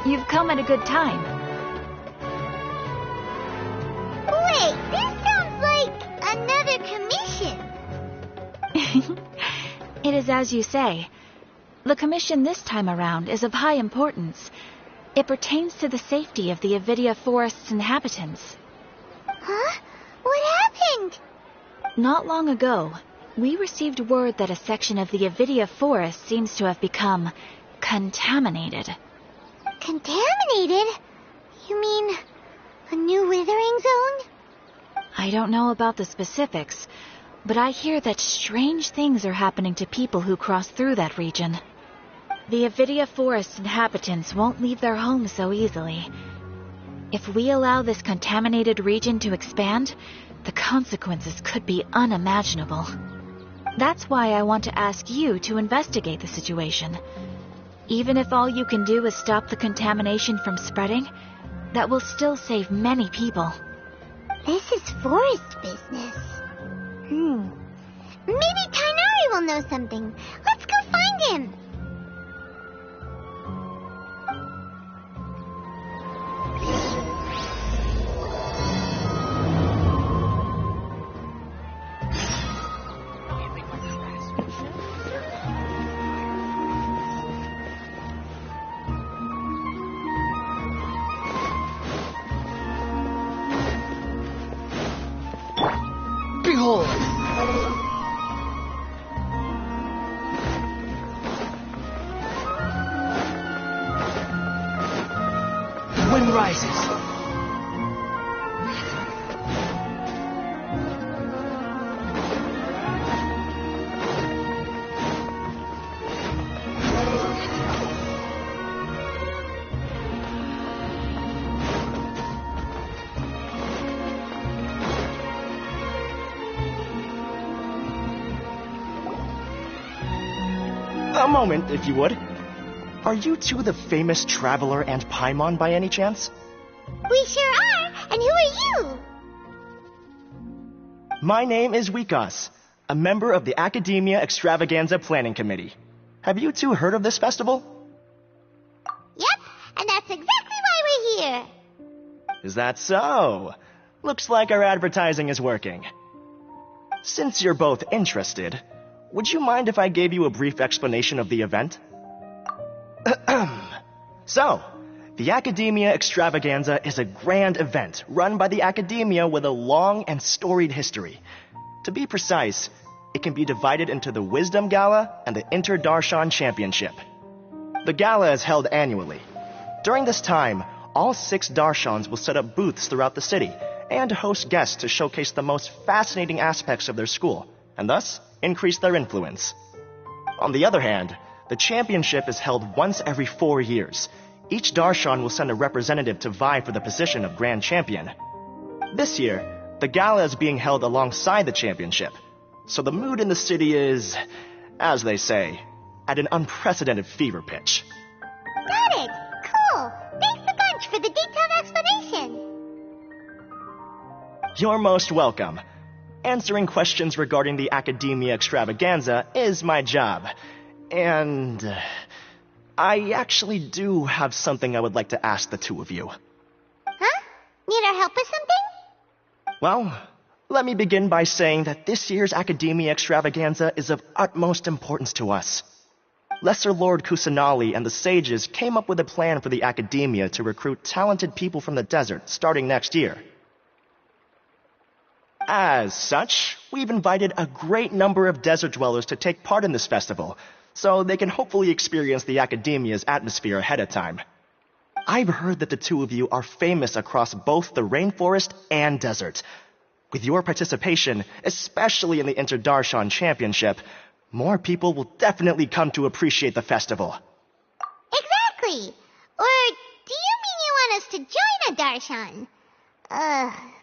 You've come at a good time. Wait, this sounds like another commission. It is as you say. The commission this time around is of high importance. It pertains to the safety of the Avidia Forest's inhabitants. Huh? What happened? Not long ago, we received word that a section of the Avidia Forest seems to have become contaminated. Contaminated? You mean a new withering zone? I don't know about the specifics, but I hear that strange things are happening to people who cross through that region. The Avidia Forest inhabitants won't leave their homes so easily. If we allow this contaminated region to expand, the consequences could be unimaginable. That's why I want to ask you to investigate the situation. Even if all you can do is stop the contamination from spreading, that will still save many people. This is forest business. Maybe Tighnari will know something. Let's go find him. Behold! The wind rises. A moment, if you would. Are you two the famous Traveler and Paimon by any chance? We sure are. And who are you? My name is Wikas, a member of the Academia Extravaganza Planning Committee. Have you two heard of this festival? Yep, and that's exactly why we're here. Is that so? Looks like our advertising is working. Since you're both interested, would you mind if I gave you a brief explanation of the event? So, the Academia Extravaganza is a grand event run by the Academia with a long and storied history. To be precise, it can be divided into the Wisdom Gala and the Inter-Darshan Championship. The gala is held annually. During this time, all 6 Darshans will set up booths throughout the city and host guests to showcase the most fascinating aspects of their school, and thus increase their influence. On the other hand, the championship is held once every 4 years. Each Darshan will send a representative to vie for the position of Grand Champion. This year, the gala is being held alongside the championship, so the mood in the city is, as they say, at an unprecedented fever pitch. Got it. Cool. Thanks a bunch for the detailed explanation. You're most welcome. Answering questions regarding the Academia Extravaganza is my job. And I actually do have something I would like to ask the two of you. Huh? Need our help with something? Well, let me begin by saying that this year's Academia Extravaganza is of utmost importance to us. Lesser Lord Kusanali and the sages came up with a plan for the Academia to recruit talented people from the desert starting next year. As such, we've invited a great number of desert dwellers to take part in this festival, so they can hopefully experience the Academia's atmosphere ahead of time. I've heard that the two of you are famous across both the rainforest and desert. With your participation, especially in the Inter-Darshan Championship, more people will definitely come to appreciate the festival. Exactly. Or do you mean you want us to join a Darshan?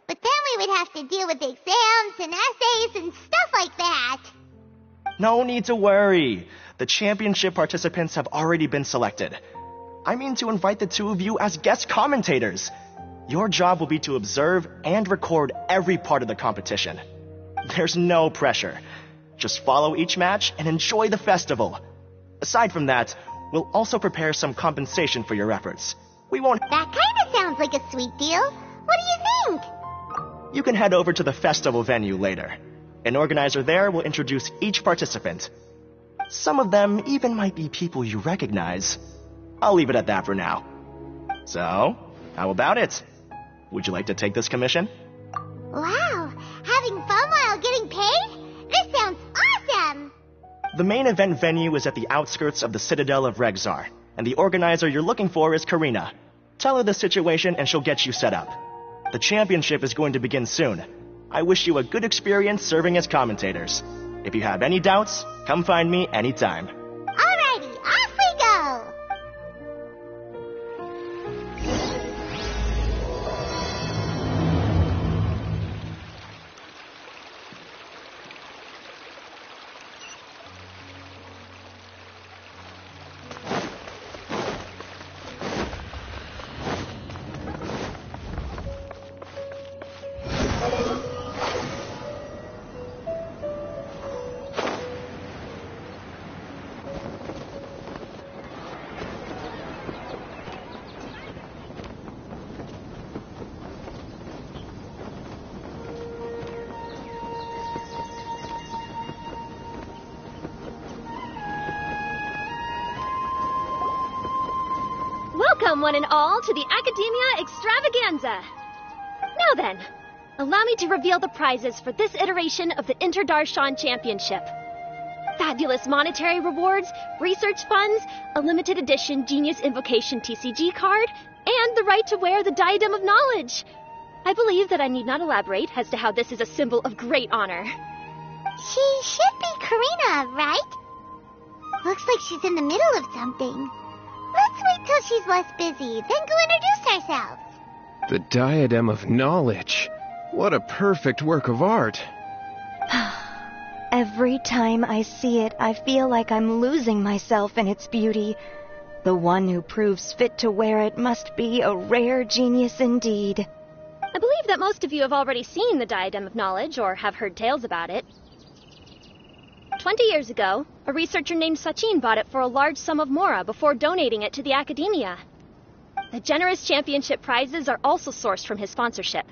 But then we would have to deal with exams and essays and stuff like that. No need to worry. The championship participants have already been selected. I mean to invite the two of you as guest commentators. Your job will be to observe and record every part of the competition. There's no pressure. Just follow each match and enjoy the festival. Aside from that, we'll also prepare some compensation for your efforts. We won't... That kinda sounds like a sweet deal. What do you think? You can head over to the festival venue later. An organizer there will introduce each participant. Some of them even might be people you recognize. I'll leave it at that for now. So, how about it? Would you like to take this commission? Wow, having fun while getting paid? This sounds awesome! The main event venue is at the outskirts of the Citadel of Regzar, and the organizer you're looking for is Karina. Tell her the situation and she'll get you set up. The championship is going to begin soon. I wish you a good experience serving as commentators. If you have any doubts, come find me anytime. Alrighty, off we go! Welcome, one and all, to the Academia Extravaganza! Now then, allow me to reveal the prizes for this iteration of the Inter-Darshan Championship. Fabulous monetary rewards, research funds, a limited edition Genius Invocation TCG card, and the right to wear the Diadem of Knowledge. I believe that I need not elaborate as to how this is a symbol of great honor. She should be Karina, right? Looks like she's in the middle of something. Let's wait till she's less busy, then go introduce ourselves. The Diadem of Knowledge. What a perfect work of art. Every time I see it, I feel like I'm losing myself in its beauty. The one who proves fit to wear it must be a rare genius indeed. I believe that most of you have already seen the Diadem of Knowledge or have heard tales about it. 20 years ago, a researcher named Sachin bought it for a large sum of mora before donating it to the Academia. The generous championship prizes are also sourced from his sponsorship.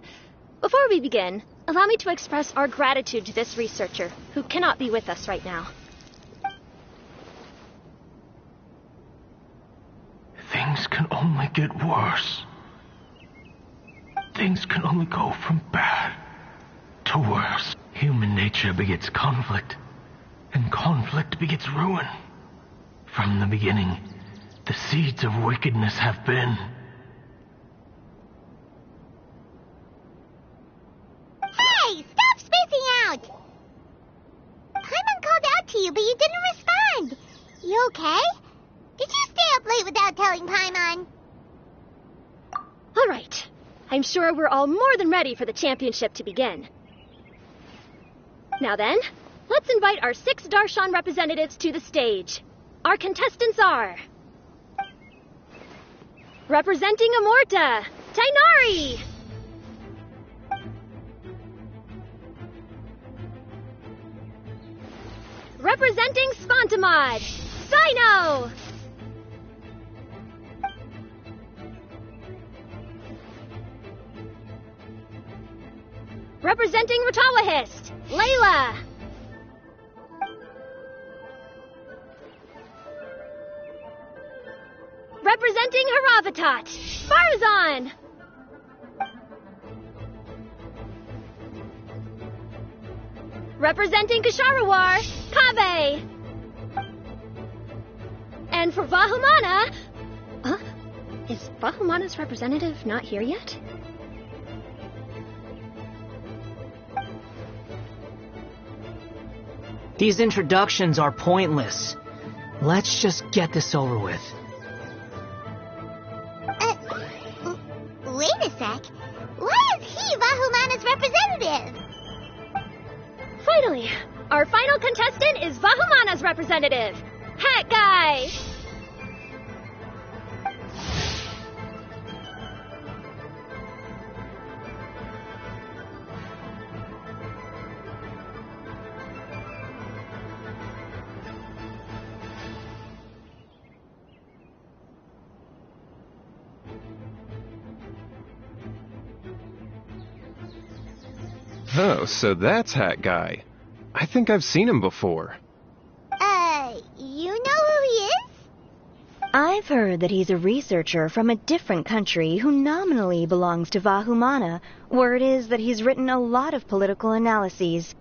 Before we begin, allow me to express our gratitude to this researcher, who cannot be with us right now. Things can only get worse. Things can only go from bad to worse. Human nature begets conflict, and conflict begets ruin. From the beginning, the seeds of wickedness have been. Hey, stop spacing out! Paimon called out to you, but you didn't respond. You okay? Did you stay up late without telling Paimon? All right. I'm sure we're all more than ready for the championship to begin. Now then, let's invite our 6 Darshan representatives to the stage. Our contestants are... representing Amorta, Tighnari! Representing Spontamod, Sino! Representing Ratawahist, Layla! Representing Haravatat, Farazan! Representing Kasharawar, Kabe! And for Vahumana... Is Vahumana's representative not here yet? These introductions are pointless. Let's just get this over with. Wait a sec. Why is he Vahumana's representative? Finally, our final contestant is Vahumana's representative, Hat Guy! Oh, so that's Hat Guy. I think I've seen him before. You know who he is? I've heard that he's a researcher from a different country who nominally belongs to Vahumana. Word is that he's written a lot of political analyses.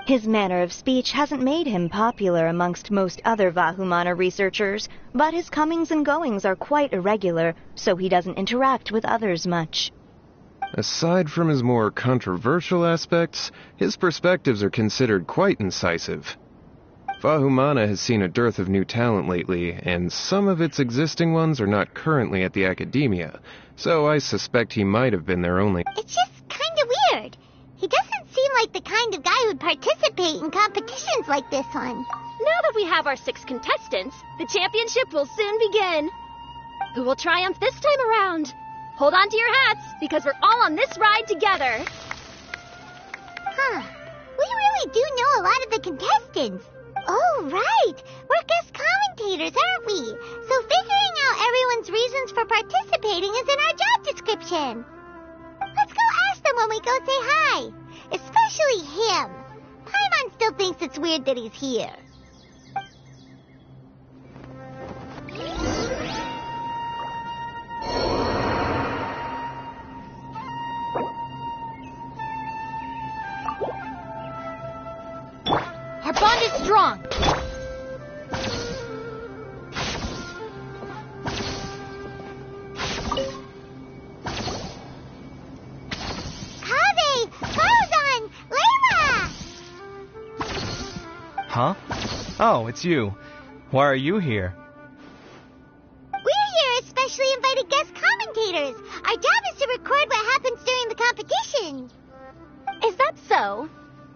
His manner of speech hasn't made him popular amongst most other Vahumana researchers, but his comings and goings are quite irregular, so he doesn't interact with others much. Aside from his more controversial aspects, his perspectives are considered quite incisive. Vahumana has seen a dearth of new talent lately, and some of its existing ones are not currently at the Academia, so I suspect he might have been there only. It's just kinda weird. He doesn't seem like the kind of guy who'd participate in competitions like this one. Now that we have our 6 contestants, the championship will soon begin. Who will triumph this time around? Hold on to your hats, because we're all on this ride together. Huh. We really do know a lot of the contestants. Oh, right. We're guest commentators, aren't we? So figuring out everyone's reasons for participating is in our job description. Let's go ask them when we go say hi. Especially him. Paimon still thinks it's weird that he's here. Our bond is strong. Kaveh! Fauzan! Layla! Huh? Oh, it's you. Why are you here? We're here as specially invited guest commentators. Our job is to record what happens during the competition. Is that so?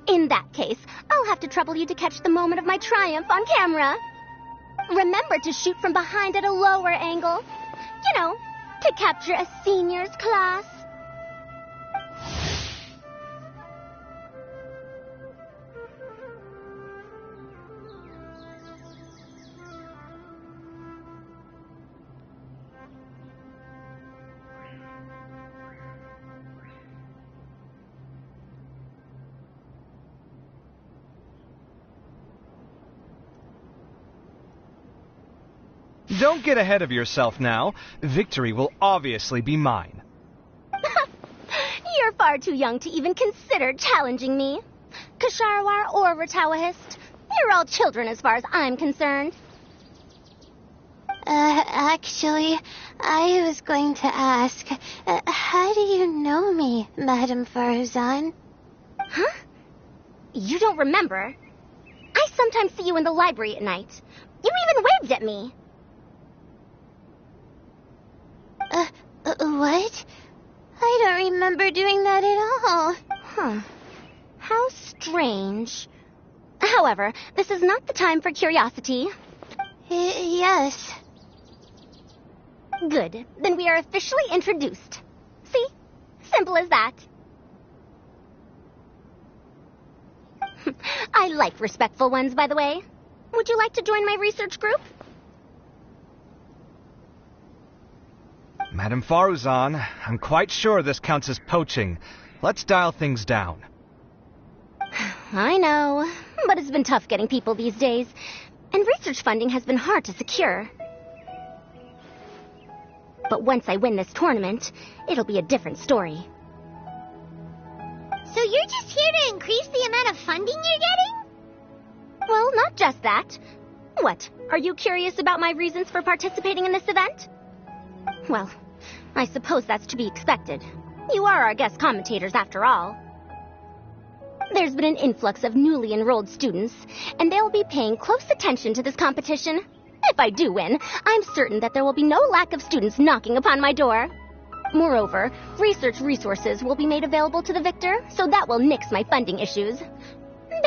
In that case, I'll have to trouble you to catch the moment of my triumph on camera. Remember to shoot from behind at a lower angle. You know, to capture a seniors class. Don't get ahead of yourself now. Victory will obviously be mine. You're far too young to even consider challenging me. Kasharwar or Ratawahist, you're all children as far as I'm concerned. Actually, I was going to ask, how do you know me, Madame Farzan? Huh? You don't remember? I sometimes see you in the library at night. You even waved at me. What? I don't remember doing that at all. Huh. How strange. However, this is not the time for curiosity. Yes. Good. Then we are officially introduced. See? Simple as that. I like respectful ones, by the way. Would you like to join my research group? Madame Faruzan, I'm quite sure this counts as poaching. Let's dial things down. I know, but it's been tough getting people these days, and research funding has been hard to secure. But once I win this tournament, it'll be a different story. So you're just here to increase the amount of funding you're getting? Well, not just that. What, are you curious about my reasons for participating in this event? Well, I suppose that's to be expected. You are our guest commentators, after all. There's been an influx of newly enrolled students, and they'll be paying close attention to this competition. If I do win, I'm certain that there will be no lack of students knocking upon my door. Moreover, research resources will be made available to the victor, so that will nix my funding issues.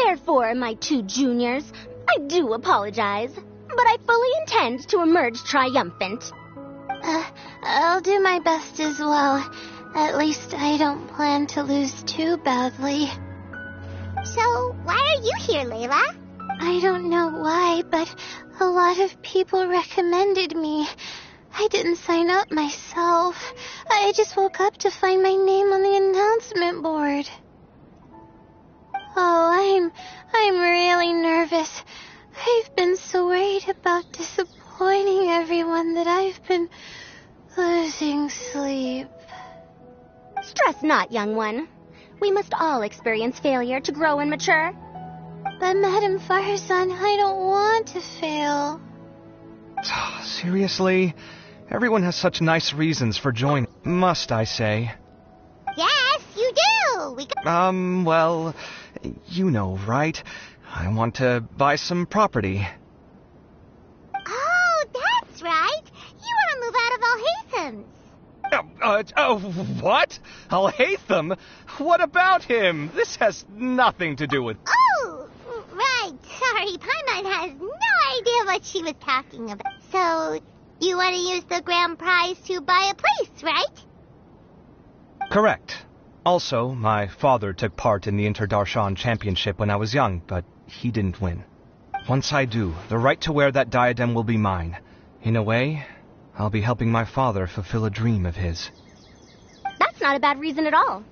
Therefore, my 2 juniors, I do apologize, but I fully intend to emerge triumphant. I'll do my best as well. At least I don't plan to lose too badly. So, why are you here, Layla? I don't know why, but a lot of people recommended me. I didn't sign up myself. I just woke up to find my name on the announcement board. Oh, I'm really nervous. I've been so worried about disappointing everyone that I've been losing sleep. Stress not, young one. We must all experience failure to grow and mature. But Madame Farsan, I don't want to fail. Seriously? Everyone has such nice reasons for joining, must I say? Yes, you do! Well, you know, right? I want to buy some property. Oh, that's right. You want to move out of Alhaitham. What? Alhaitham? What about him? This has nothing to do with... Oh, right. Sorry, Paimon has no idea what she was talking about. So, you want to use the grand prize to buy a place, right? Correct. Also, my father took part in the Inter-Darshan Championship when I was young, but he didn't win. Once I do, the right to wear that diadem will be mine. In a way, I'll be helping my father fulfill a dream of his. That's not a bad reason at all.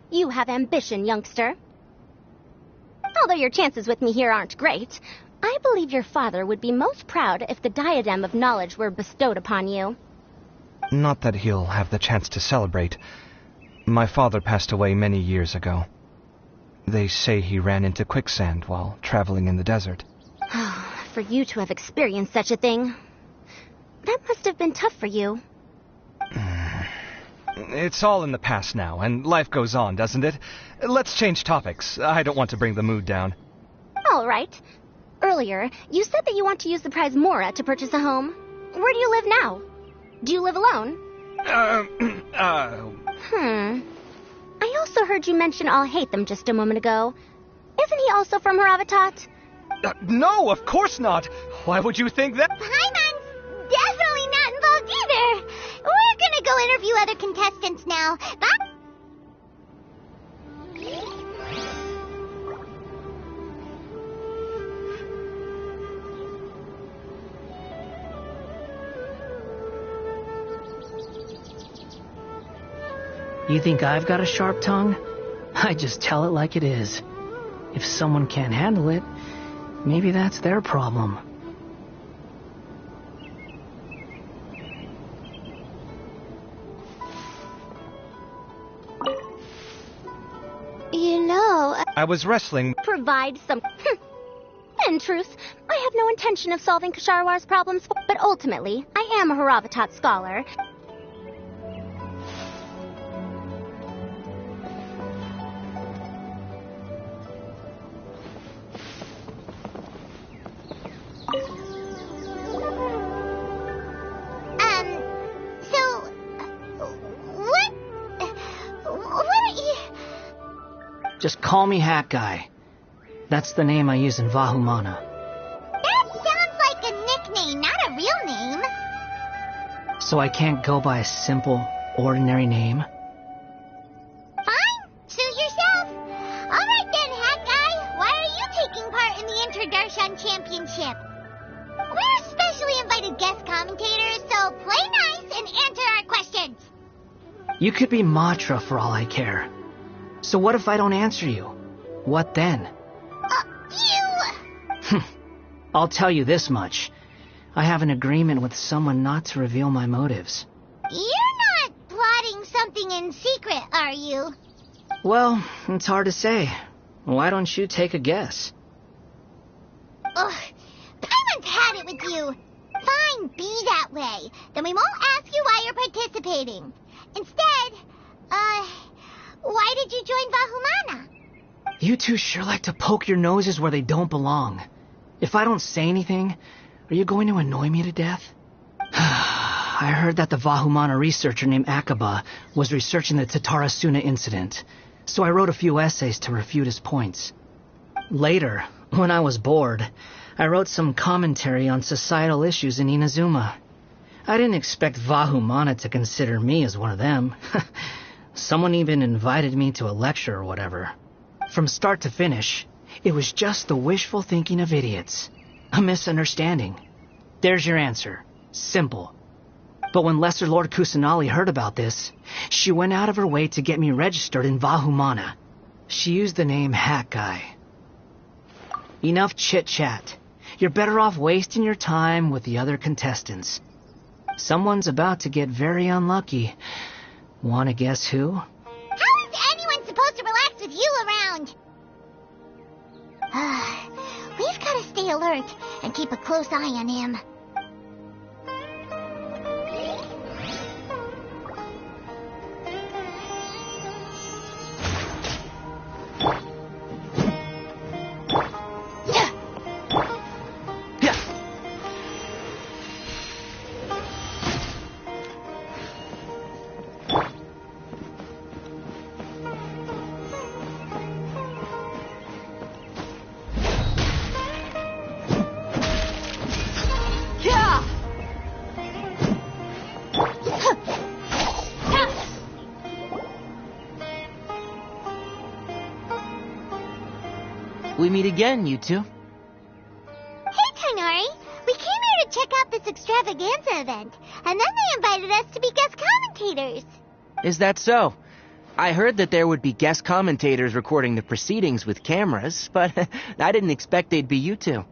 You have ambition, youngster. Although your chances with me here aren't great, I believe your father would be most proud if the diadem of knowledge were bestowed upon you. Not that he'll have the chance to celebrate. My father passed away many years ago. They say he ran into quicksand while traveling in the desert. For you to have experienced such a thing, that must have been tough for you. It's all in the past now, and life goes on, doesn't it? Let's change topics. I don't want to bring the mood down. All right. Earlier, you said that you want to use the prize Mora to purchase a home. Where do you live now? Do you live alone? I also heard you mention Alhaitham just a moment ago. Isn't he also from Haravatat? No, of course not. Why would you think that? Paimon's definitely not involved either. We're gonna go interview other contestants now. Bye. You think I've got a sharp tongue? I just tell it like it is. If someone can't handle it, maybe that's their problem. You know... I was wrestling... Provide some... In truth, I have no intention of solving Kasharwar's problems, but ultimately, I am a Haravatat scholar. Just call me Hat Guy. That's the name I use in Vahumana. That sounds like a nickname, not a real name. So I can't go by a simple, ordinary name? Fine, suit yourself. All right then, Hat Guy. Why are you taking part in the Inter-Darshan Championship? We're specially invited guest commentators, so play nice and answer our questions. You could be Matra for all I care. So what if I don't answer you? What then? I'll tell you this much. I have an agreement with someone not to reveal my motives. You're not plotting something in secret, are you? Well, it's hard to say. Why don't you take a guess? Ugh, Paimon's had it with you. Fine, be that way. Then we won't ask you why you're participating. Instead, why did you join Vahumana? You two sure like to poke your noses where they don't belong. If I don't say anything, are you going to annoy me to death? I heard that the Vahumana researcher named Akaba was researching the Tatarasuna incident, so I wrote a few essays to refute his points. Later, when I was bored, I wrote some commentary on societal issues in Inazuma. I didn't expect Vahumana to consider me as one of them. Someone even invited me to a lecture or whatever. From start to finish, it was just the wishful thinking of idiots. A misunderstanding. There's your answer. Simple. But when Lesser Lord Kusanali heard about this, she went out of her way to get me registered in Vahumana. She used the name Hat Guy. Enough chit-chat. You're better off wasting your time with the other contestants. Someone's about to get very unlucky. Wanna guess who? How is anyone supposed to relax with you around? We've got to stay alert and keep a close eye on him. We meet again, you two. Hey, Tighnari. We came here to check out this extravaganza event, and then they invited us to be guest commentators. Is that so? I heard that there would be guest commentators recording the proceedings with cameras, but I didn't expect they'd be you two.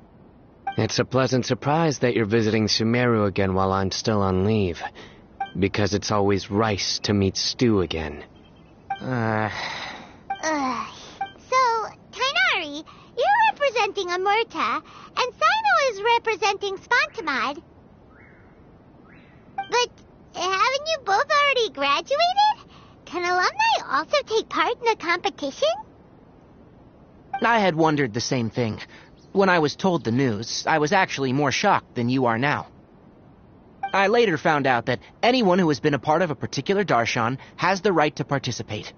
It's a pleasant surprise that you're visiting Sumeru again while I'm still on leave. Because it's always rice to meet stew again. So, Tighnari, you're representing Amurta, and Sino is representing Spantamad. But haven't you both already graduated? Can alumni also take part in the competition? I had wondered the same thing. When I was told the news, I was actually more shocked than you are now. I later found out that anyone who has been a part of a particular darshan has the right to participate.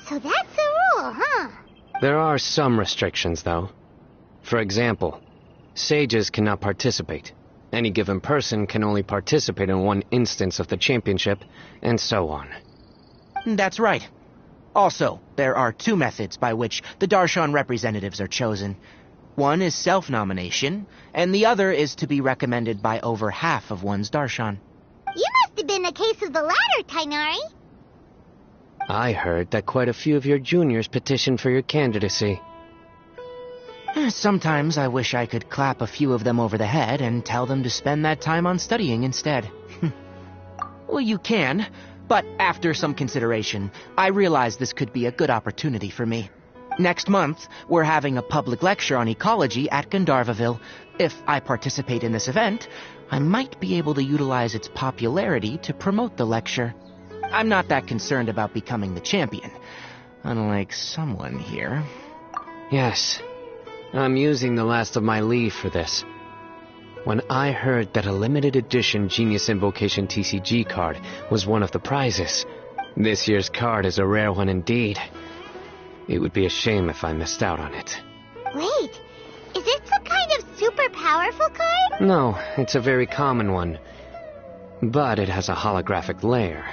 So that's the rule, huh? There are some restrictions, though. For example, sages cannot participate. Any given person can only participate in one instance of the championship, and so on. That's right. Also, there are two methods by which the darshan representatives are chosen. One is self-nomination, and the other is to be recommended by over half of one's darshan. You must have been a case of the latter, Tighnari. I heard that quite a few of your juniors petitioned for your candidacy. Sometimes I wish I could clap a few of them over the head and tell them to spend that time on studying instead. Well, you can, but after some consideration, I realize this could be a good opportunity for me. Next month, we're having a public lecture on ecology at Gandharvaville. If I participate in this event, I might be able to utilize its popularity to promote the lecture. I'm not that concerned about becoming the champion, unlike someone here. Yes, I'm using the last of my leave for this. When I heard that a limited edition Genius Invocation TCG card was one of the prizes, this year's card is a rare one indeed. It would be a shame if I missed out on it. Wait, is it some kind of super powerful card? No, it's a very common one. But it has a holographic layer.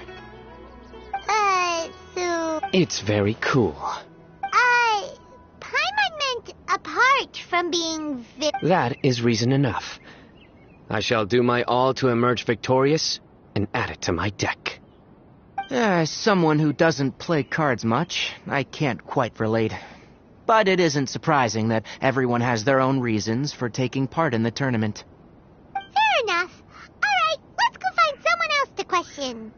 So... It's very cool. Paimon meant apart from being That is reason enough. I shall do my all to emerge victorious and add it to my deck. As someone who doesn't play cards much, I can't quite relate. But it isn't surprising that everyone has their own reasons for taking part in the tournament. Fair enough. Alright, let's go find someone else to question.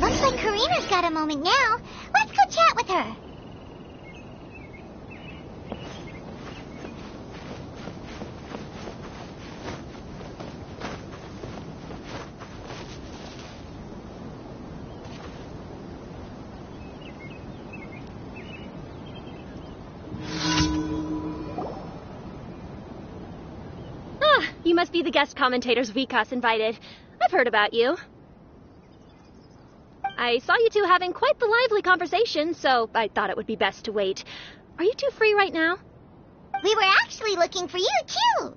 Looks like Karina's got a moment now. Let's go chat with her. You must be the guest commentators Vikas invited. I've heard about you. I saw you two having quite the lively conversation, so I thought it would be best to wait. Are you two free right now? We were actually looking for you, too.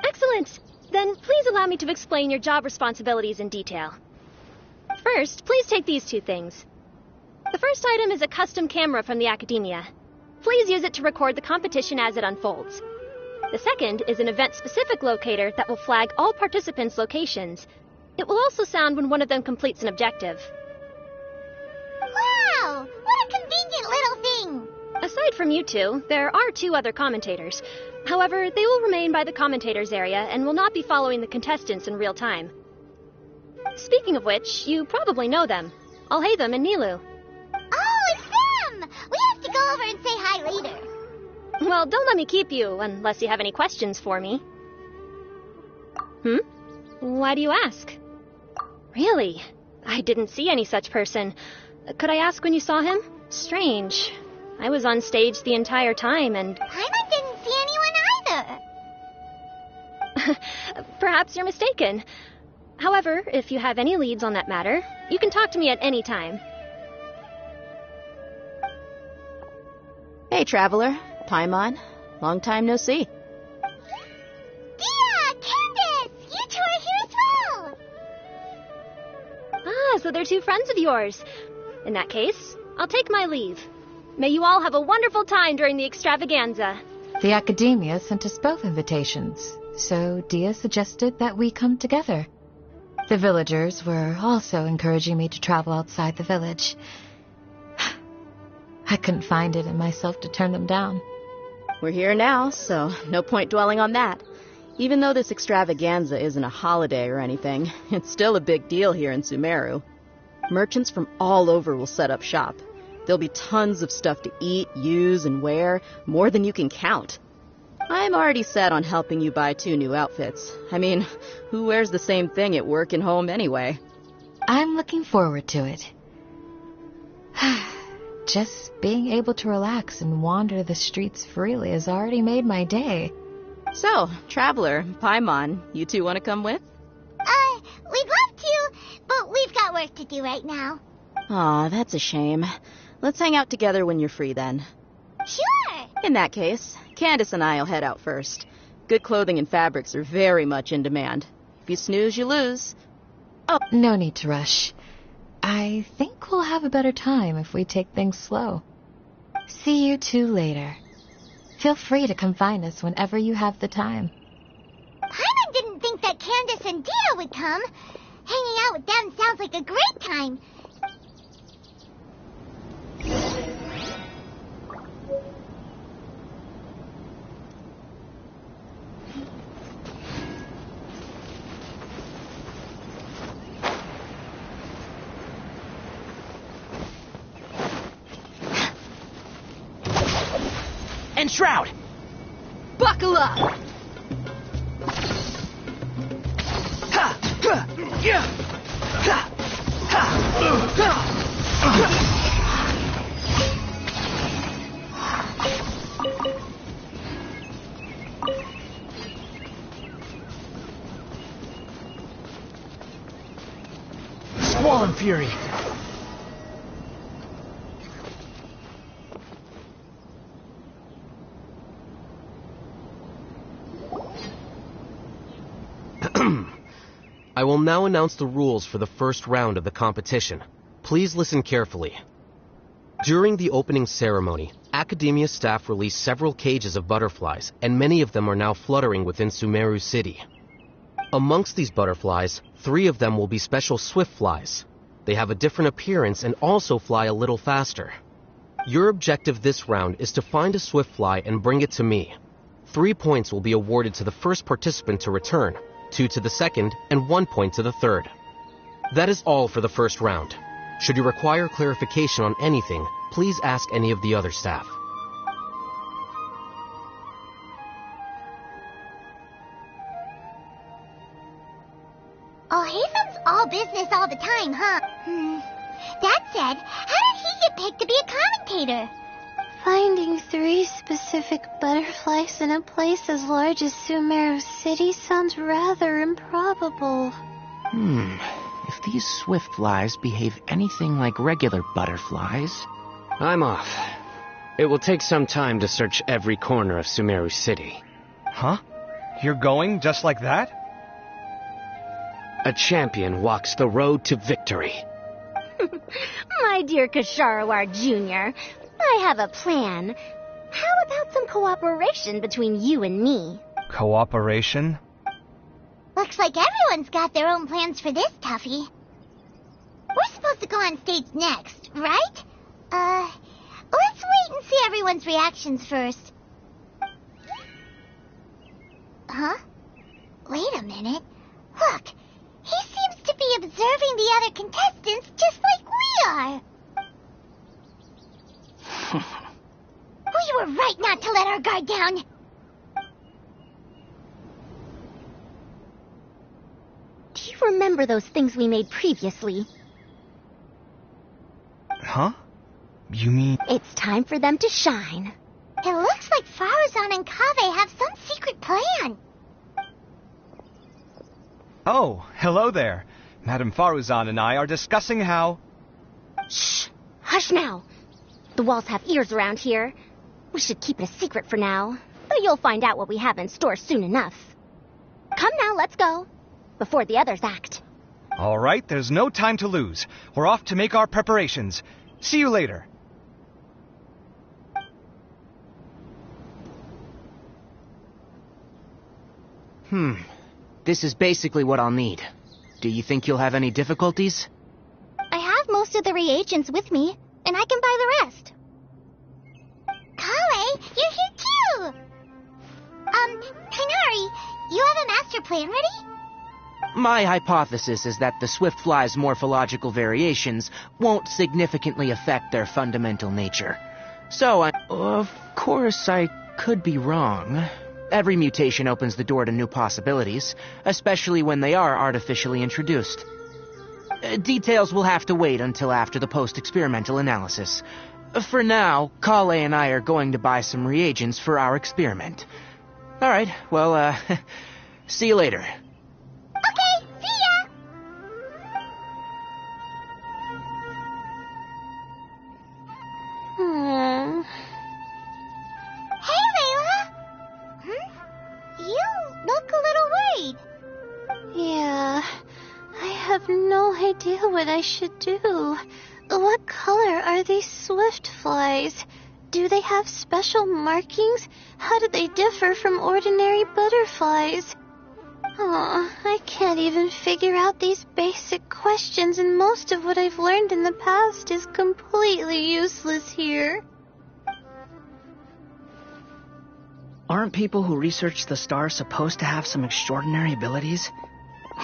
Excellent. Then please allow me to explain your job responsibilities in detail. First, please take these two things. The first item is a custom camera from the Academia. Please use it to record the competition as it unfolds. The second is an event-specific locator that will flag all participants' locations. It will also sound when one of them completes an objective. Aside from you two, there are 2 other commentators. However, they will remain by the commentators area and will not be following the contestants in real time. Speaking of which, you probably know them. Alhaitham and Nilu. Oh, it's them! We have to go over and say hi later. Well, don't let me keep you, unless you have any questions for me. Why do you ask? Really? I didn't see any such person. Could I ask when you saw him? Strange. I was on stage the entire time and... Paimon didn't see anyone either. Perhaps you're mistaken. However, if you have any leads on that matter, you can talk to me at any time. Hey, Traveler. Paimon. Long time no see. Dia! Candace! You two are here as well! Ah, so they're 2 friends of yours. In that case, I'll take my leave. May you all have a wonderful time during the extravaganza. The Academia sent us both invitations, so Dia suggested that we come together. The villagers were also encouraging me to travel outside the village. I couldn't find it in myself to turn them down. We're here now, so no point dwelling on that. Even though this extravaganza isn't a holiday or anything, it's still a big deal here in Sumeru. Merchants from all over will set up shop. There'll be tons of stuff to eat, use, and wear, more than you can count. I'm already set on helping you buy 2 new outfits. I mean, who wears the same thing at work and home anyway? I'm looking forward to it. Just being able to relax and wander the streets freely has already made my day. So, Traveler, Paimon, you 2 want to come with? We'd love to, but we've got work to do right now. Aw, that's a shame. Let's hang out together when you're free then. Sure! In that case, Candace and I'll head out first. Good clothing and fabrics are very much in demand. If you snooze, you lose. Oh, no need to rush. I think we'll have a better time if we take things slow. See you 2 later. Feel free to come find us whenever you have the time. Paimon didn't think that Candace and Dia would come. Hanging out with them sounds like a great time. Enshroud! Buckle up! Squall and Fury! I will now announce the rules for the first round of the competition. Please listen carefully. During the opening ceremony, Academia staff released several cages of butterflies, and many of them are now fluttering within Sumeru City. Amongst these butterflies, 3 of them will be special swift flies. They have a different appearance and also fly a little faster. Your objective this round is to find a swift fly and bring it to me. 3 points will be awarded to the first participant to return, 2 to the second, and 1 point to the third. That is all for the first round. Should you require clarification on anything, please ask any of the other staff. Alhaitham's all business all the time, huh? That said, how did he get picked to be a commentator? Finding 3 specific butterflies in a place as large as Sumeru City sounds rather improbable. If these swift flies behave anything like regular butterflies... I'm off. It will take some time to search every corner of Sumeru City. Huh? You're going just like that? A champion walks the road to victory. My dear Kasharawar Jr., I have a plan. How about some cooperation between you and me? Cooperation? Looks like everyone's got their own plans for this, Tuffy. We're supposed to go on stage next, right? Let's wait and see everyone's reactions first. Huh? Wait a minute. Look, he seems to be observing the other contestants just like we are. We were right not to let our guard down. Do you remember those things we made previously? Huh? You mean... It's time for them to shine. It looks like Faruzan and Kaveh have some secret plan. Oh, hello there. Madame Faruzan and I are discussing how... Shh! Hush now! The walls have ears around here. We should keep it a secret for now, but you'll find out what we have in store soon enough. Come now, let's go, before the others act. All right, there's no time to lose. We're off to make our preparations. See you later. This is basically what I'll need. Do you think you'll have any difficulties? I have most of the reagents with me, and I can buy the rest. Kale, you're here too! Tighnari, you have a master plan ready? My hypothesis is that the Swiftfly's morphological variations won't significantly affect their fundamental nature. So, of course, I could be wrong. Every mutation opens the door to new possibilities, especially when they are artificially introduced. Details will have to wait until after the post-experimental analysis. For now, Kale and I are going to buy some reagents for our experiment. All right, well, see you later. Okay, see ya! Hey, Layla! You look a little worried. Yeah, I have no idea what I should do. What color are these Swiftflies? Do they have special markings? How do they differ from ordinary butterflies? Oh, I can't even figure out these basic questions, and most of what I've learned in the past is completely useless here. Aren't people who research the stars supposed to have some extraordinary abilities?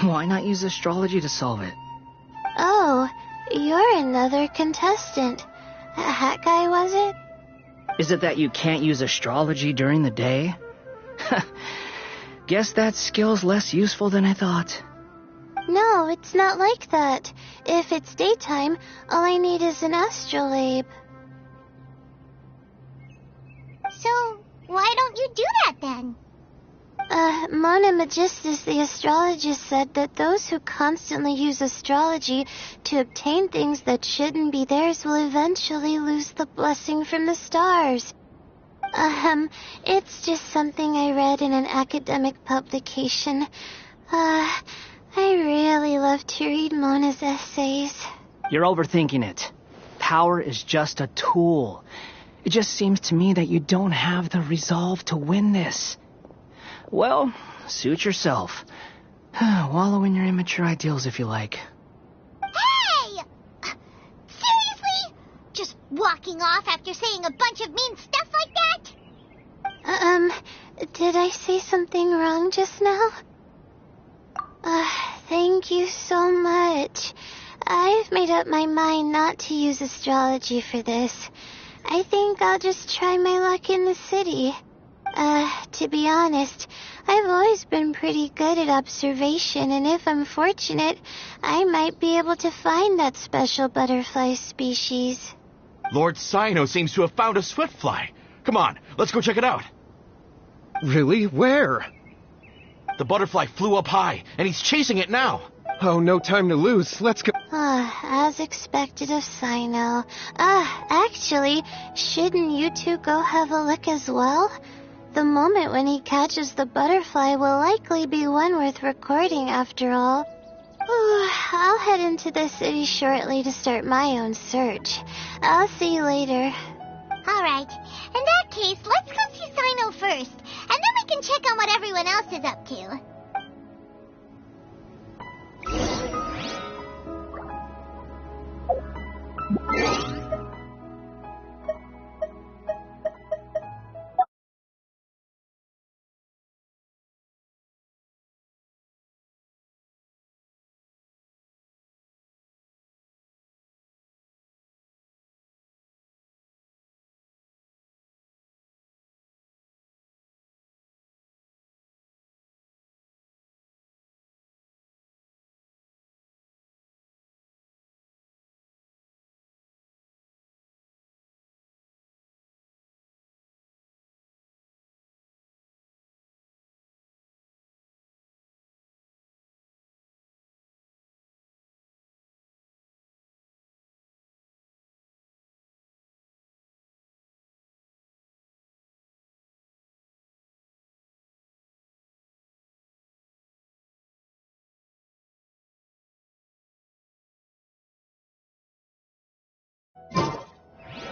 Why not use astrology to solve it? Oh, you're another contestant. That guy, was it? Is it that you can't use astrology during the day? Guess that skill's less useful than I thought. No, it's not like that. If it's daytime, all I need is an astrolabe. So, why don't you do that then? Mona Magistus, the astrologist, said that those who constantly use astrology to obtain things that shouldn't be theirs will eventually lose the blessing from the stars. It's just something I read in an academic publication. I really love to read Mona's essays. You're overthinking it. Power is just a tool. It just seems to me that you don't have the resolve to win this. Well, suit yourself. Wallow in your immature ideals if you like. Hey! Seriously? Just walking off after saying a bunch of mean stuff like that? Did I say something wrong just now? Thank you so much. I've made up my mind not to use astrology for this. I think I'll just try my luck in the city. To be honest, I've always been pretty good at observation, and if I'm fortunate, I might be able to find that special butterfly species. Lord Cyno seems to have found a Swiftfly. Come on, let's go check it out. Really? Where? The butterfly flew up high, and he's chasing it now. Oh, no time to lose. Let's go. As expected of Cyno. Actually, shouldn't you two go have a look as well? The moment when he catches the butterfly will likely be one worth recording after all. I'll head into the city shortly to start my own search. I'll see you later. Alright, in that case, let's go see Cyno first, and then we can check on what everyone else is up to.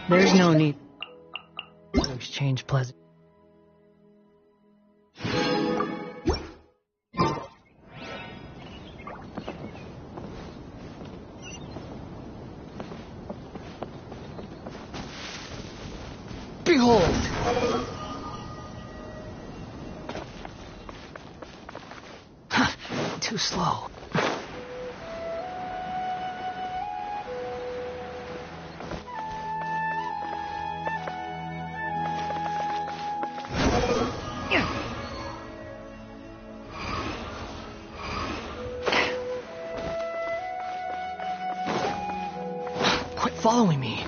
There's no need to exchange pleasant. Behold! Too slow. Quit following me.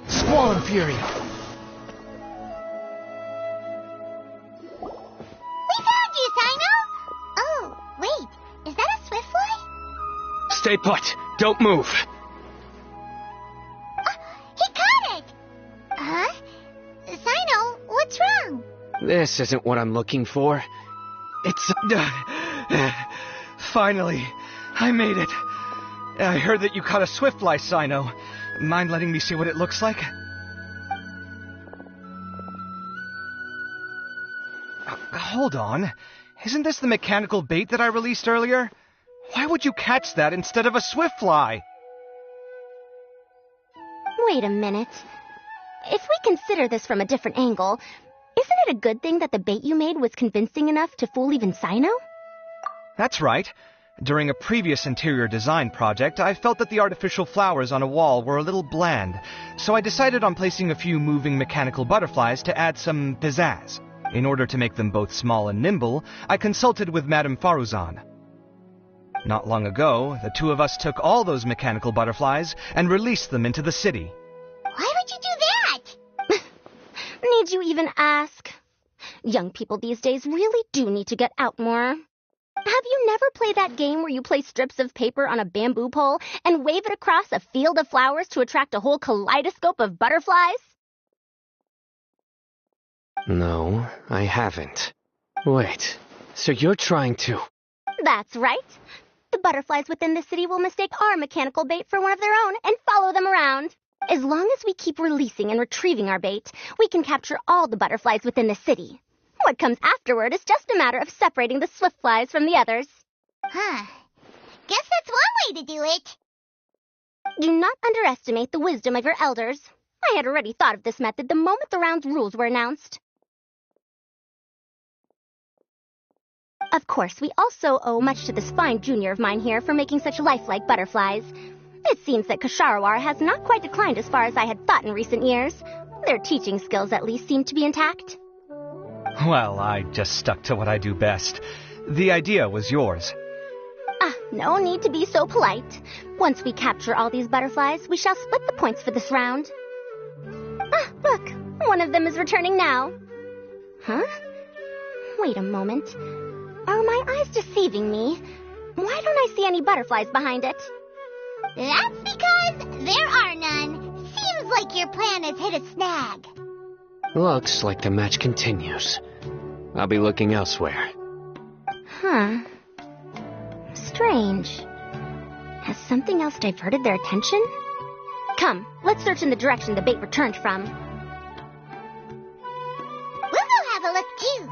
Squall and Fury. We found you, Sino! Oh, wait. Is that a swift fly? Stay put. Don't move. He caught it! Huh? Sino, what's wrong? This isn't what I'm looking for. It's... Finally, I made it. I heard that you caught a swiftfly, Sino. Mind letting me see what it looks like? Hold on. Isn't this the mechanical bait that I released earlier? Why would you catch that instead of a swiftfly? Wait a minute. If we consider this from a different angle, isn't it a good thing that the bait you made was convincing enough to fool even Sino? That's right. During a previous interior design project, I felt that the artificial flowers on a wall were a little bland, so I decided on placing a few moving mechanical butterflies to add some pizzazz. In order to make them both small and nimble, I consulted with Madame Faruzan. Not long ago, the two of us took all those mechanical butterflies and released them into the city. Why would you do that? Need you even ask? Young people these days really do need to get out more. Have you never played that game where you place strips of paper on a bamboo pole and wave it across a field of flowers to attract a whole kaleidoscope of butterflies? No, I haven't. Wait, so you're trying to... That's right. The butterflies within the city will mistake our mechanical bait for one of their own and follow them around. As long as we keep releasing and retrieving our bait, we can capture all the butterflies within the city. What comes afterward is just a matter of separating the swift flies from the others. Huh. Guess that's one way to do it. Do not underestimate the wisdom of your elders. I had already thought of this method the moment the round's rules were announced. Of course, we also owe much to this fine junior of mine here for making such lifelike butterflies. It seems that Kasharawar has not quite declined as far as I had thought in recent years. Their teaching skills at least seem to be intact. Well, I just stuck to what I do best. The idea was yours. No need to be so polite. Once we capture all these butterflies, we shall split the points for this round. Look, one of them is returning now. Huh? Wait a moment. Are my eyes deceiving me? Why don't I see any butterflies behind it? That's because there are none. Seems like your plan has hit a snag. Looks like the match continues. I'll be looking elsewhere. Huh. Strange. Has something else diverted their attention? Come, let's search in the direction the bait returned from. We'll go have a look too.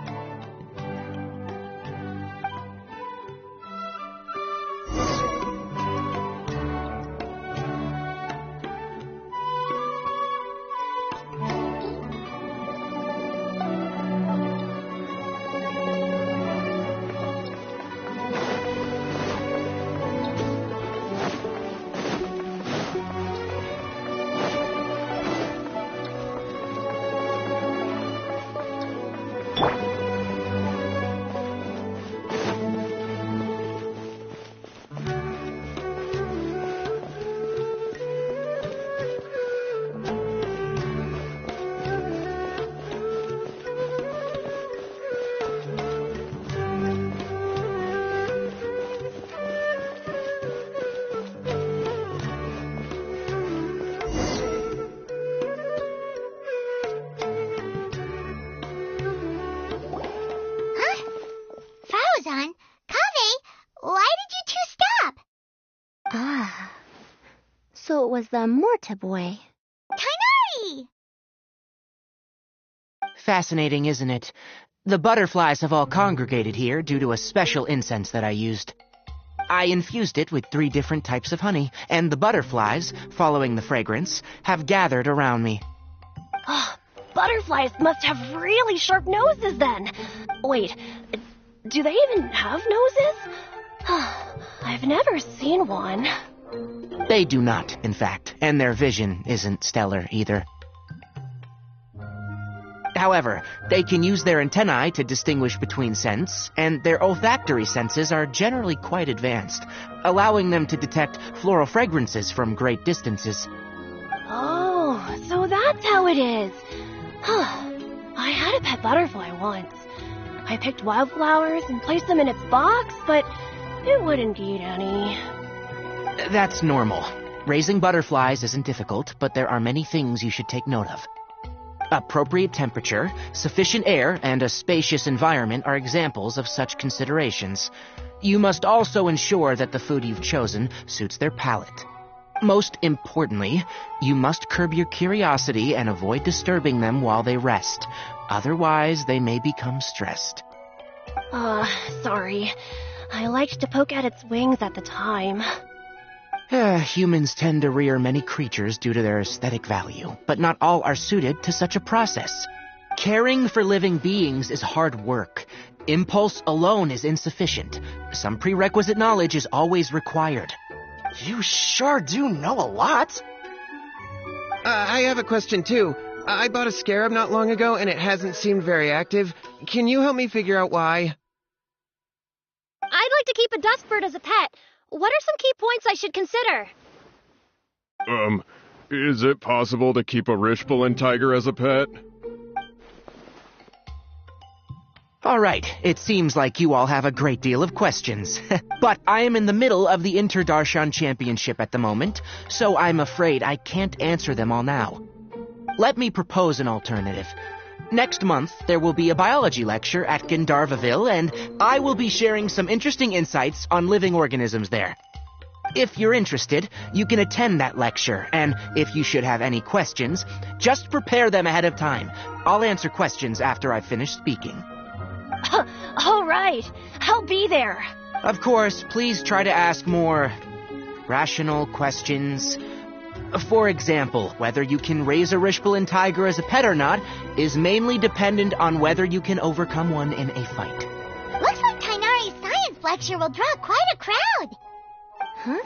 was the Morta boy. Tighnari! Fascinating, isn't it? The butterflies have all congregated here due to a special incense that I used. I infused it with 3 different types of honey, and the butterflies, following the fragrance, have gathered around me. Oh, butterflies must have really sharp noses then. Wait, do they even have noses? I've never seen one. They do not, in fact, and their vision isn't stellar either. However, they can use their antennae to distinguish between scents, and their olfactory senses are generally quite advanced, allowing them to detect floral fragrances from great distances. Oh, so that's how it is. I had a pet butterfly once. I picked wildflowers and placed them in its box, but it wouldn't eat any. That's normal. Raising butterflies isn't difficult, but there are many things you should take note of. Appropriate temperature, sufficient air, and a spacious environment are examples of such considerations. You must also ensure that the food you've chosen suits their palate. Most importantly, you must curb your curiosity and avoid disturbing them while they rest. Otherwise, they may become stressed. Sorry. I liked to poke at its wings at the time. Humans tend to rear many creatures due to their aesthetic value, but not all are suited to such a process. Caring for living beings is hard work. Impulse alone is insufficient. Some prerequisite knowledge is always required. You sure do know a lot. I have a question too. I bought a scarab not long ago and it hasn't seemed very active. Can you help me figure out why? I'd like to keep a dustbird as a pet. What are some key points I should consider? Is it possible to keep a Rishbalin tiger as a pet? All right, it seems like you all have a great deal of questions. But I am in the middle of the Inter-Darshan Championship at the moment, so I'm afraid I can't answer them all now. Let me propose an alternative. Next month, there will be a biology lecture at Gandharvaville, and I will be sharing some interesting insights on living organisms there. If you're interested, you can attend that lecture, and if you should have any questions, just prepare them ahead of time. I'll answer questions after I've finished speaking. All right, I'll be there. Of course, please try to ask more rational questions. For example, whether you can raise a Rishbalin tiger as a pet or not is mainly dependent on whether you can overcome one in a fight. Looks like Tighnari's science lecture will draw quite a crowd. Huh?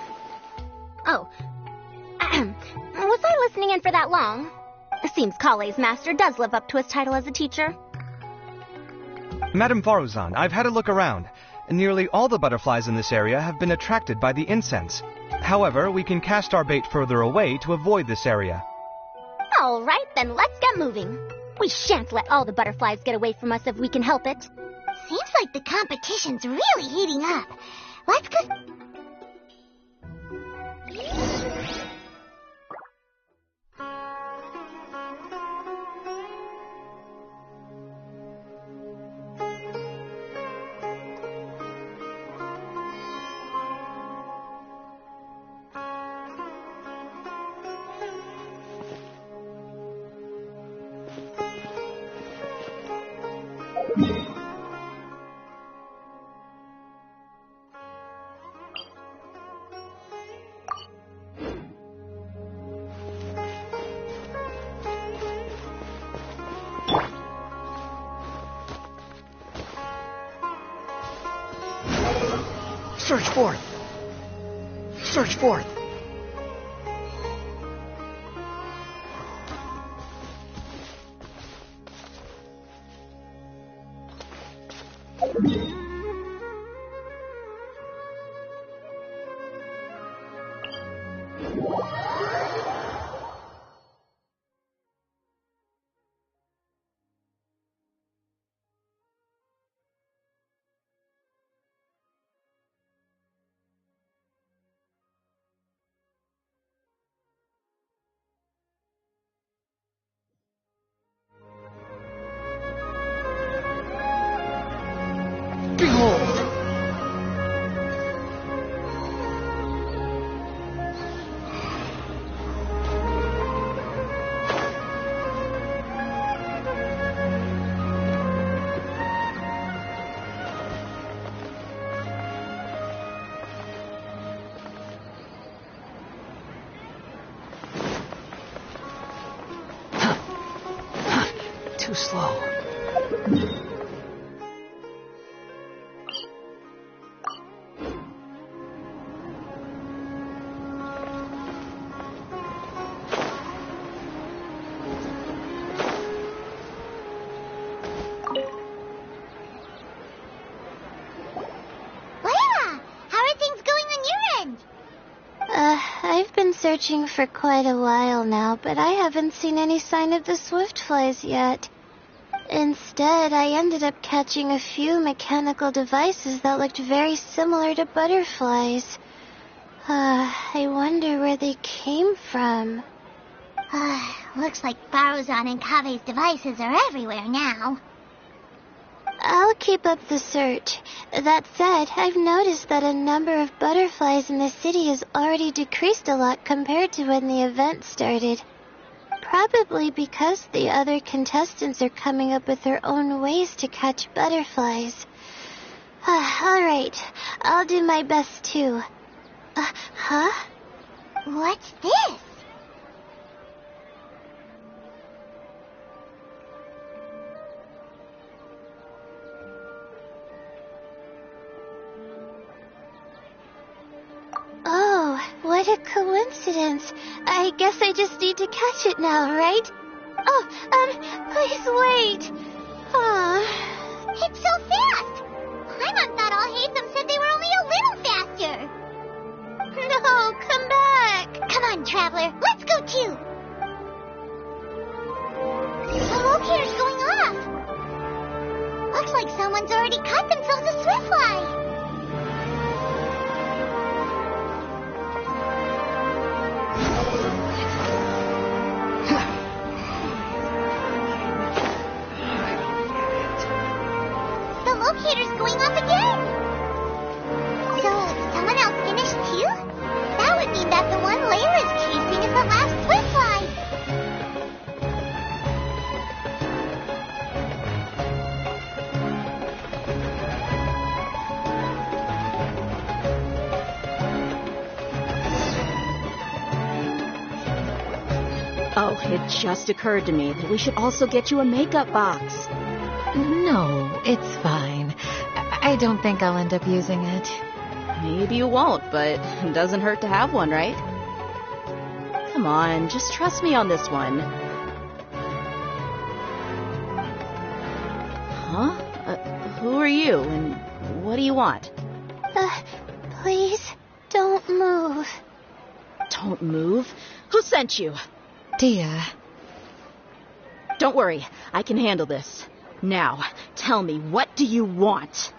Oh. Was I listening in for that long? Seems Kale's master does live up to his title as a teacher. Madame Faruzan, I've had a look around. Nearly all the butterflies in this area have been attracted by the incense. However, we can cast our bait further away to avoid this area. All right, then let's get moving. We shan't let all the butterflies get away from us if we can help it. Seems like the competition's really heating up. Let's go... Search forth! Search forth! Behold! slow. I've been searching for quite a while now, but I haven't seen any sign of the swiftflies yet. Instead, I ended up catching a few mechanical devices that looked very similar to butterflies. I wonder where they came from. Looks like Baruzan and Kave's devices are everywhere now. I'll keep up the search. That said, I've noticed that a number of butterflies in the city has already decreased a lot compared to when the event started. Probably because the other contestants are coming up with their own ways to catch butterflies. Alright, I'll do my best too. Huh? What's this? Oh, what a coincidence. I guess I just need to catch it now, right? Oh, please wait. It's so fast! Paimon thought all Haytham said they were only a little faster. No, come back. Come on, Traveler, let's go too. The locator's going off. Looks like someone's already caught themselves a swiftfly. Locator's going off again! So, someone else finished too? That would mean that the one Layla's chasing is the last swiftfly. Oh, it just occurred to me that we should also get you a makeup box. No, it's fine. I don't think I'll end up using it. Maybe you won't, but it doesn't hurt to have one, right? Come on, just trust me on this one. Huh? Who are you, and what do you want? Please, don't move. Don't move? Who sent you? Dia. Don't worry, I can handle this. Now, tell me, what do you want?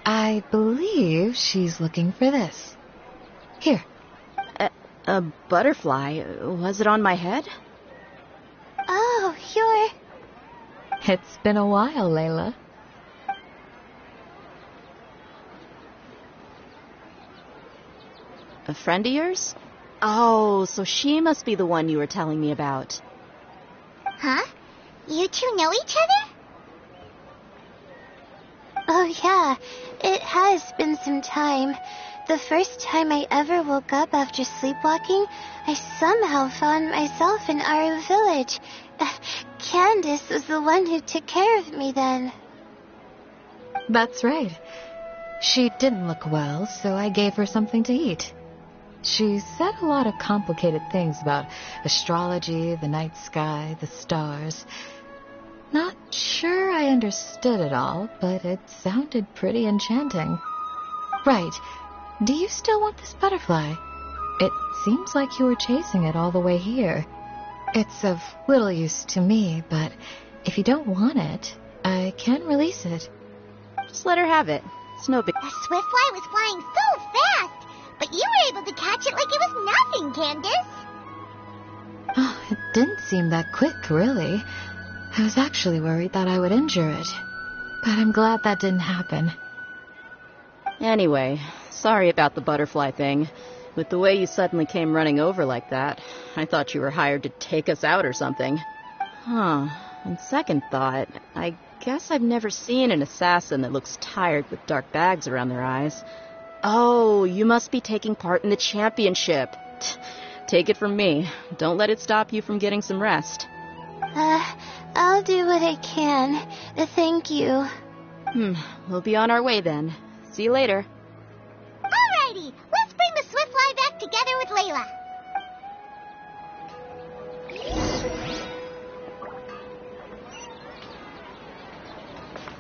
I believe she's looking for this. Here. A butterfly? Was it on my head? Oh, It's been a while, Layla. A friend of yours? Oh, so she must be the one you were telling me about. Huh? You two know each other? Oh yeah, it has been some time. The first time I ever woke up after sleepwalking, I somehow found myself in Aru village. Candace was the one who took care of me then. That's right. She didn't look well, so I gave her something to eat. She said a lot of complicated things about astrology, the night sky, the stars. Not sure I understood it all, but it sounded pretty enchanting. Right. Do you still want this butterfly? It seems like you were chasing it all the way here. It's of little use to me, but if you don't want it, I can release it. Just let her have it. It's no big... The swiftfly was flying so fast, but you were able to catch it like it was nothing, Candace. Oh, it didn't seem that quick, really. I was actually worried that I would injure it, but I'm glad that didn't happen. Anyway, sorry about the butterfly thing. With the way you suddenly came running over like that, I thought you were hired to take us out or something. Huh. On second thought, I guess I've never seen an assassin that looks tired with dark bags around their eyes. Oh, you must be taking part in the championship. Take it from me. Don't let it stop you from getting some rest. I'll do what I can. Thank you. We'll be on our way then. See you later. Alrighty, let's bring the Swiftfly back together with Layla.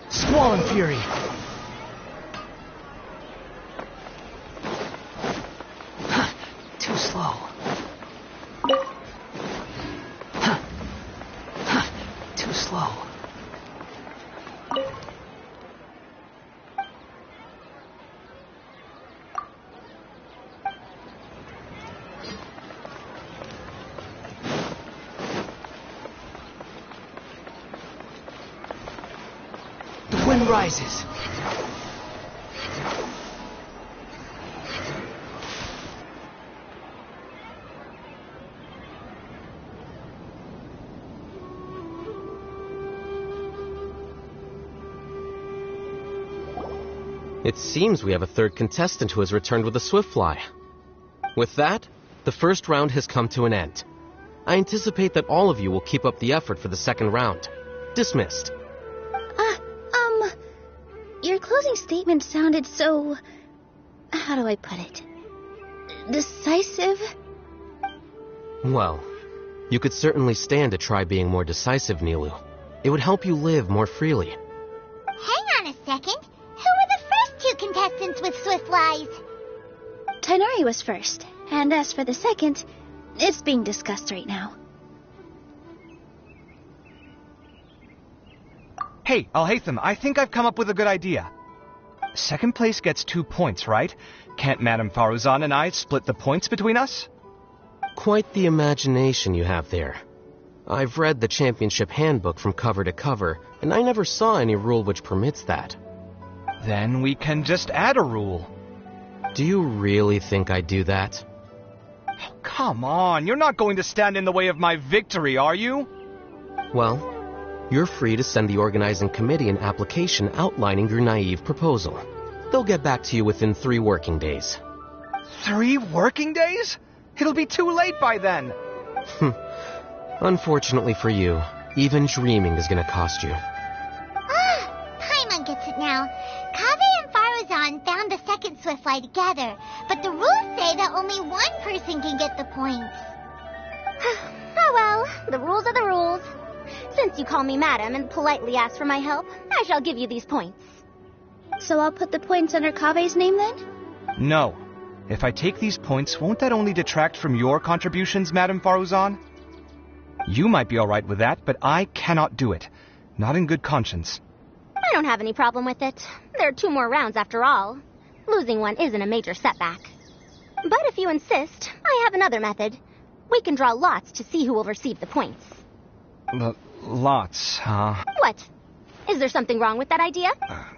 Squall and Fury. Too slow. Too slow. The wind rises. It seems we have a third contestant who has returned with a Swiftfly. With that, the first round has come to an end. I anticipate that all of you will keep up the effort for the second round. Dismissed. Your closing statement sounded so... how do I put it? Decisive? Well, you could certainly stand to try being more decisive, Nilu. It would help you live more freely. Hang on a second. Who were the first two contestants with Swiftflies? Tighnari was first, and as for the second, it's being discussed right now. Hey, Alhaitham, I think I've come up with a good idea. Second place gets 2 points, right? Can't Madame Faruzan and I split the points between us? Quite the imagination you have there. I've read the championship handbook from cover to cover, and I never saw any rule which permits that. Then we can just add a rule. Do you really think I'd do that? Oh, come on, you're not going to stand in the way of my victory, are you? Well, you're free to send the organizing committee an application outlining your naive proposal. They'll get back to you within 3 working days. 3 working days? It'll be too late by then. Unfortunately for you, even dreaming is going to cost you. Paimon gets it now. Kaveh and Faruzan found the second Swiftfly together, but the rules say that only one person can get the points. Oh well, the rules are the rules. Since you call me madam and politely ask for my help, I shall give you these points. So I'll put the points under Kaveh's name then? No. If I take these points, won't that only detract from your contributions, Madame Faruzan? You might be alright with that, but I cannot do it. Not in good conscience. I don't have any problem with it. There are 2 more rounds after all. Losing one isn't a major setback. But if you insist, I have another method. We can draw lots to see who will receive the points. Lots, huh? What? Is there something wrong with that idea?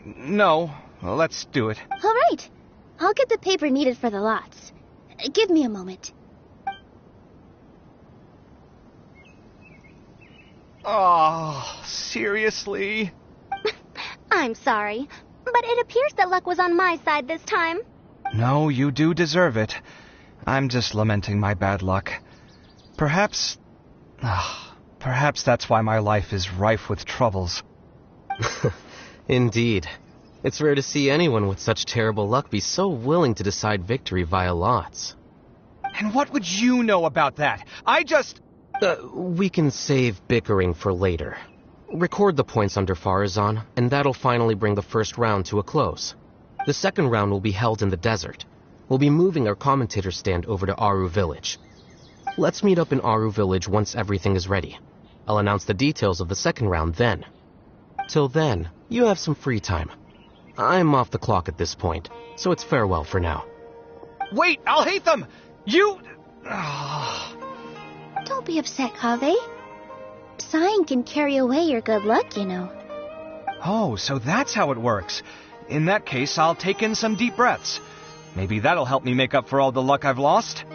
No. Well, let's do it. All right. I'll get the paper needed for the lots. Give me a moment. Oh, seriously? I'm sorry, but it appears that luck was on my side this time. No, you do deserve it. I'm just lamenting my bad luck. Perhaps that's why my life is rife with troubles. Indeed. It's rare to see anyone with such terrible luck be so willing to decide victory via lots. And what would you know about that? We can save bickering for later. Record the points under Faruzan, and that'll finally bring the first round to a close. The second round will be held in the desert. We'll be moving our commentator stand over to Aru Village. Let's meet up in Aru Village once everything is ready. I'll announce the details of the second round then. Till then, you have some free time. I'm off the clock at this point, so it's farewell for now. Wait, Alhaitham! You... Don't be upset, Kaveh. Sighing can carry away your good luck, you know. Oh, so that's how it works. In that case, I'll take in some deep breaths. Maybe that'll help me make up for all the luck I've lost.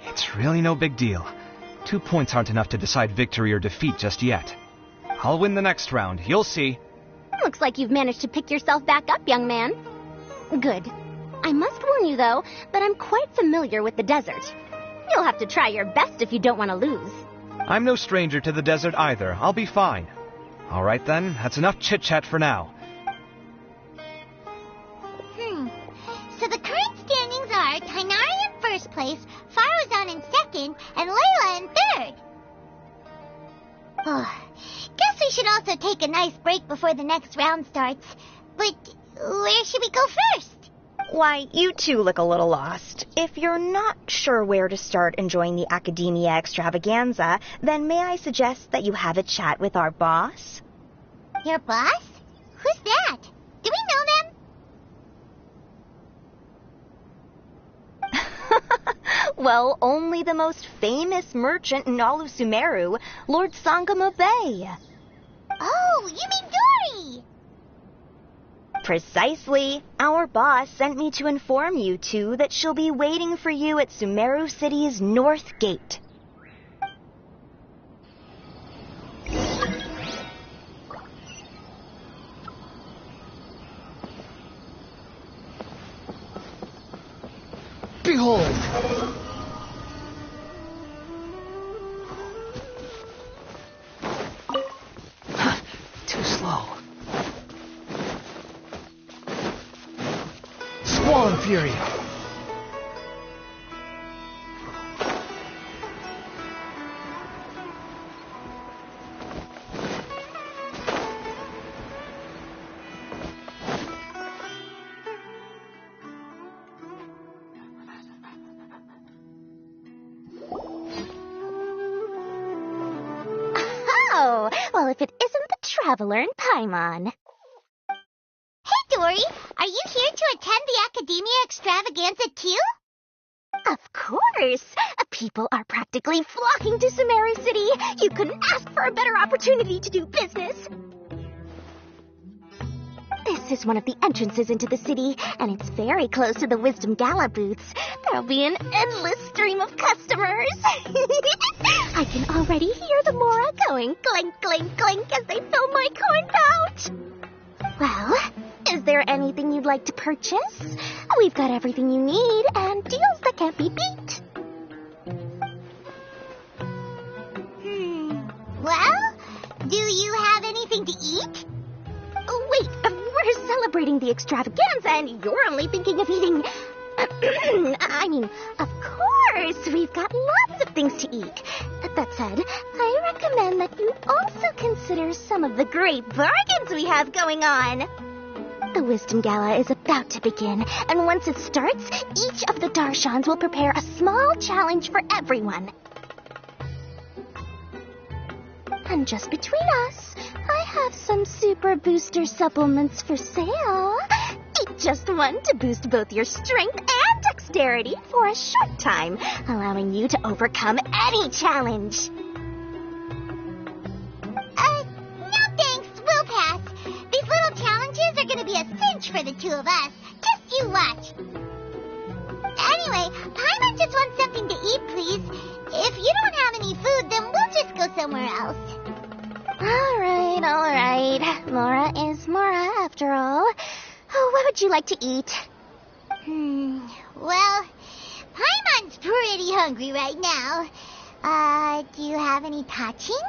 It's really no big deal. 2 points aren't enough to decide victory or defeat just yet. I'll win the next round, you'll see. Looks like you've managed to pick yourself back up, young man. Good. I must warn you, though, that I'm quite familiar with the desert. You'll have to try your best if you don't want to lose. I'm no stranger to the desert either. I'll be fine. All right then, that's enough chit-chat for now. So the current standings are Tighnari in first place, Faruzan in second, and Layla in third. Guess we should also take a nice break before the next round starts. But where should we go first? Why, you two look a little lost. If you're not sure where to start enjoying the Academia Extravaganza, then may I suggest that you have a chat with our boss? Your boss? Who's that? Do we know them? Well, only the most famous merchant in all of Sumeru, Lord Sangamo Bay. Oh, you mean Dory! Precisely. Our boss sent me to inform you two that she'll be waiting for you at Sumeru City's North Gate. Behold! Too slow. Squall and Fury! Oh, well, if it isn't the Traveler in Paimon. Hey, Dory, are you here to attend the Academia Extravaganza too? Of course! People are practically flocking to Sumeru City. You couldn't ask for a better opportunity to do business. This is one of the entrances into the city, and it's very close to the Wisdom Gala booths. There'll be an endless stream of customers. I can already hear the Mora going clink, clink, clink as they fill my coin pouch. Well, is there anything you'd like to purchase? We've got everything you need and deals that can't be beat. Well, do you have anything to eat? Oh, wait, we're celebrating the extravaganza and you're only thinking of eating... I mean, of course, we've got lots of things to eat. That said, I recommend that you also consider some of the great bargains we have going on. The Wisdom Gala is about to begin, and once it starts, each of the Darshans will prepare a small challenge for everyone. And just between us, I have some super booster supplements for sale. Eat just one to boost both your strength and dexterity for a short time, allowing you to overcome any challenge. No thanks, we'll pass. These little challenges are gonna be a cinch for the two of us. Just you watch. Anyway, Paimon just wants something to eat, please. If you don't have any food, then we'll just go somewhere else. All right. Mora is Mora, after all. Oh, what would you like to eat? Well, Paimon's pretty hungry right now. Do you have any touching?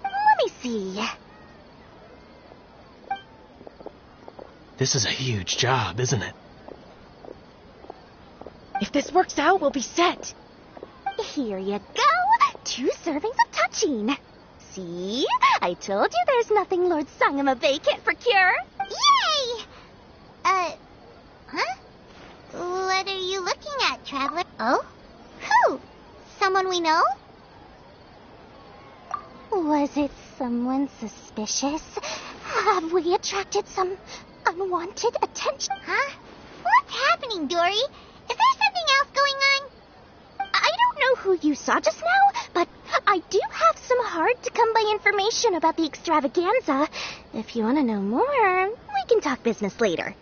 Let me see. This is a huge job, isn't it? If this works out, we'll be set. Here you go. 2 servings of touching. See? I told you there's nothing Lord Sangamo Bay can't procure. Yay! Huh? What are you looking at, Traveler? Oh? Who? Someone we know? Was it someone suspicious? Have we attracted some unwanted attention? Huh? What's happening, Dory? Is there something else going on? I don't know who you saw just now, but I do have some hard-to-come-by information about the extravaganza. If you want to know more, we can talk business later.